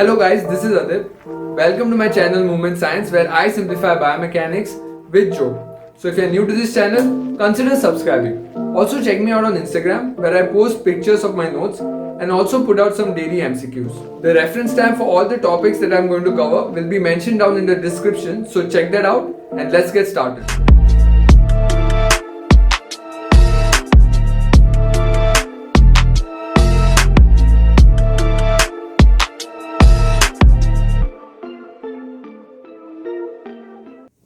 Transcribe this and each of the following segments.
Hello guys, this is Adip. Welcome to my channel Movement Science where I simplify biomechanics with Joe. So if you're new to this channel, consider subscribing. Also check me out on Instagram where I post pictures of my notes and also put out some daily MCQs. The reference time for all the topics that I'm going to cover will be mentioned down in the description, so check that out and let's get started.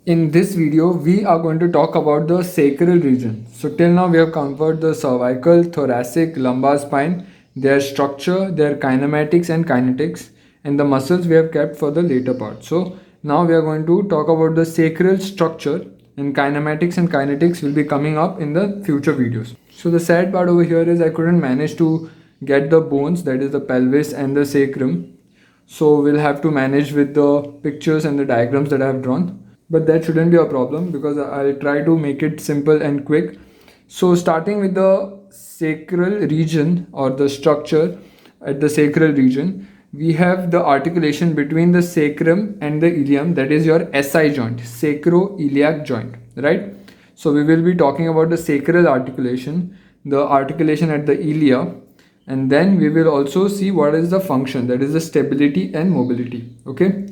In this video, we are going to talk about the sacral region. So till now we have covered the cervical, thoracic, lumbar spine, their structure, their kinematics and kinetics, and the muscles we have kept for the later part. So now we are going to talk about the sacral structure, and kinematics and kinetics will be coming up in the future videos. So the sad part over here is I couldn't manage to get the bones, that is the pelvis and the sacrum. So we'll have to manage with the pictures and the diagrams that I have drawn. But that shouldn't be a problem because I'll try to make it simple and quick. So starting with the sacral region or the structure at the sacral region, we have the articulation between the sacrum and the ilium, that is your SI joint, sacroiliac joint, right? So we will be talking about the sacral articulation, the articulation at the ilia, and then we will also see what is the function, that is the stability and mobility, okay?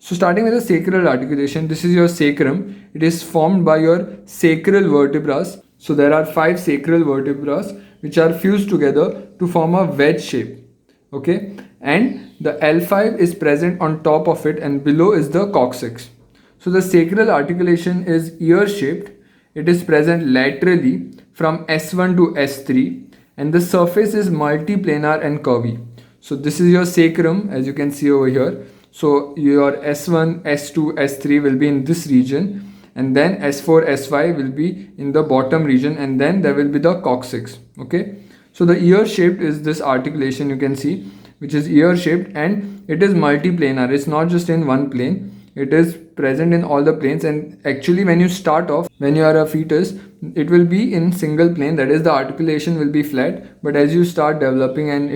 So starting with the sacral articulation, this is your sacrum. It is formed by your sacral vertebrae. So there are 5 sacral vertebrae which are fused together to form a wedge shape. Okay, and the L5 is present on top of it and below is the coccyx. So the sacral articulation is ear shaped. It is present laterally from S1 to S3 and the surface is multiplanar and curvy. So this is your sacrum, as you can see over here. So your S1, S2, S3 will be in this region, and then S4, S5 will be in the bottom region, and then there will be the coccyx. Okay, so the ear shaped is this articulation you can see, which is ear shaped, and it is multiplanar. It's not just in one plane, it is present in all the planes. And actually when you start off, when you are a fetus, it will be in single plane, that is the articulation will be flat, but as you start developing and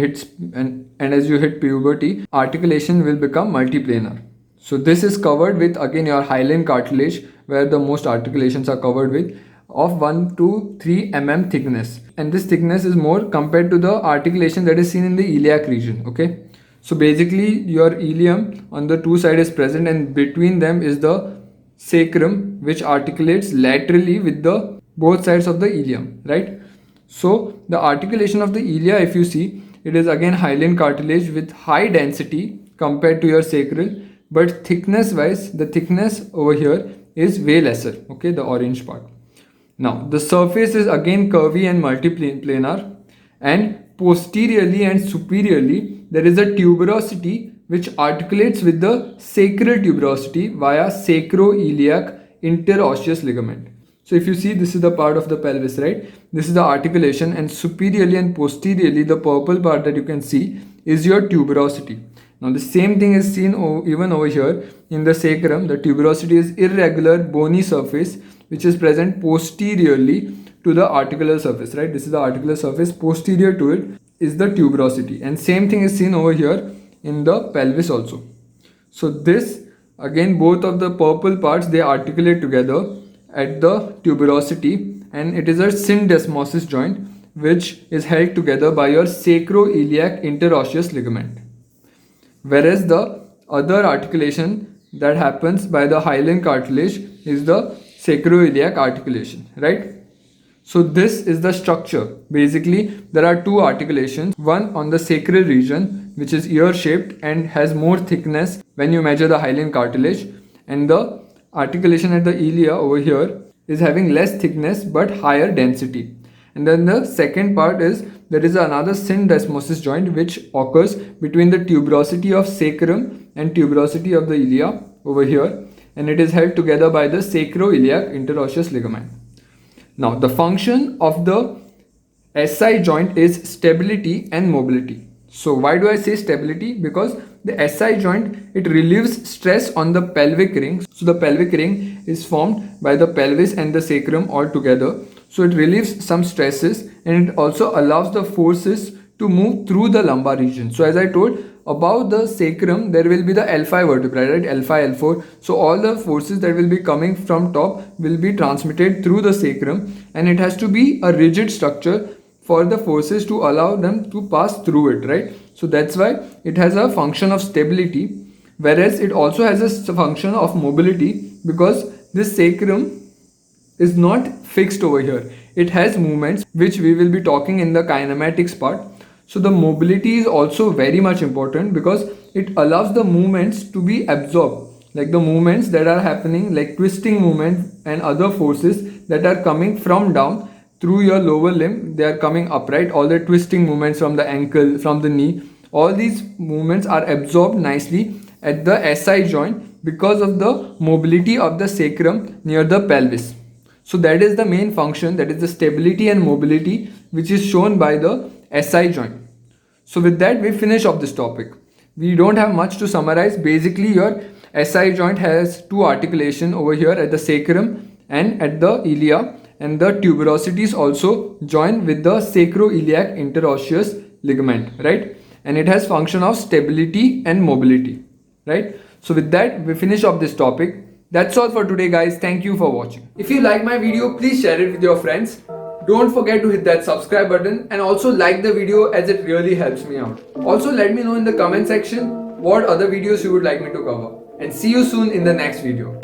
as you hit puberty, articulation will become multiplanar. So this is covered with again your hyaline cartilage, where the most articulations are covered with, of 1 to 3 mm thickness, and this thickness is more compared to the articulation that is seen in the iliac region. Okay, so basically your ilium on the two sides is present, and between them is the sacrum, which articulates laterally with the both sides of the ilium, right? So the articulation of the ilia, if you see, it is again hyaline cartilage with high density compared to your sacral, but thickness wise, the thickness over here is way lesser. Okay, the orange part. Now the surface is again curvy and multiplanar, and posteriorly and superiorly there is a tuberosity which articulates with the sacral tuberosity via sacroiliac interosseous ligament. So if you see, this is the part of the pelvis, right? This is the articulation, and superiorly and posteriorly the purple part that you can see is your tuberosity. Now the same thing is seen even over here in the sacrum. The tuberosity is irregular bony surface which is present posteriorly to the articular surface, right? This is the articular surface, posterior to it is the tuberosity, and same thing is seen over here in the pelvis also. So this again, both of the purple parts, they articulate together at the tuberosity, and it is a syndesmosis joint which is held together by your sacroiliac interosseous ligament. Whereas the other articulation that happens by the hyaline cartilage is the sacroiliac articulation, right? So this is the structure. Basically there are two articulations, one on the sacral region which is ear shaped and has more thickness when you measure the hyaline cartilage, and the articulation at the ilia over here is having less thickness but higher density. And then the second part is there is another syndesmosis joint which occurs between the tuberosity of sacrum and tuberosity of the ilia over here, and it is held together by the sacroiliac interosseous ligament. Now the function of the SI joint is stability and mobility. So why do I say stability? Because the SI joint, it relieves stress on the pelvic ring. So the pelvic ring is formed by the pelvis and the sacrum all together. So it relieves some stresses, and it also allows the forces to move through the lumbar region. So as I told, above the sacrum there will be the L5 vertebrae, right? L5, L4. So all the forces that will be coming from top will be transmitted through the sacrum, and it has to be a rigid structure for the forces to allow them to pass through it, right? So that's why it has a function of stability, whereas it also has a function of mobility, because this sacrum is not fixed over here. It has movements which we will be talking in the kinematics part. So the mobility is also very much important because it allows the movements to be absorbed, like the movements that are happening, like twisting movement and other forces that are coming from down through your lower limb. They are coming up, right? All the twisting movements from the ankle, from the knee, all these movements are absorbed nicely at the SI joint because of the mobility of the sacrum near the pelvis. So that is the main function, that is the stability and mobility, which is shown by the SI joint. So with that we finish off this topic. We don't have much to summarize. Basically your SI joint has two articulation over here at the sacrum and at the ilia, and the tuberosities also join with the sacroiliac interosseous ligament, right? And it has function of stability and mobility, right? So with that we finish off this topic. That's all for today, guys. Thank you for watching. If you like my video, please share it with your friends. Don't forget to hit that subscribe button and also like the video, as it really helps me out. Also let me know in the comment section what other videos you would like me to cover. And see you soon in the next video.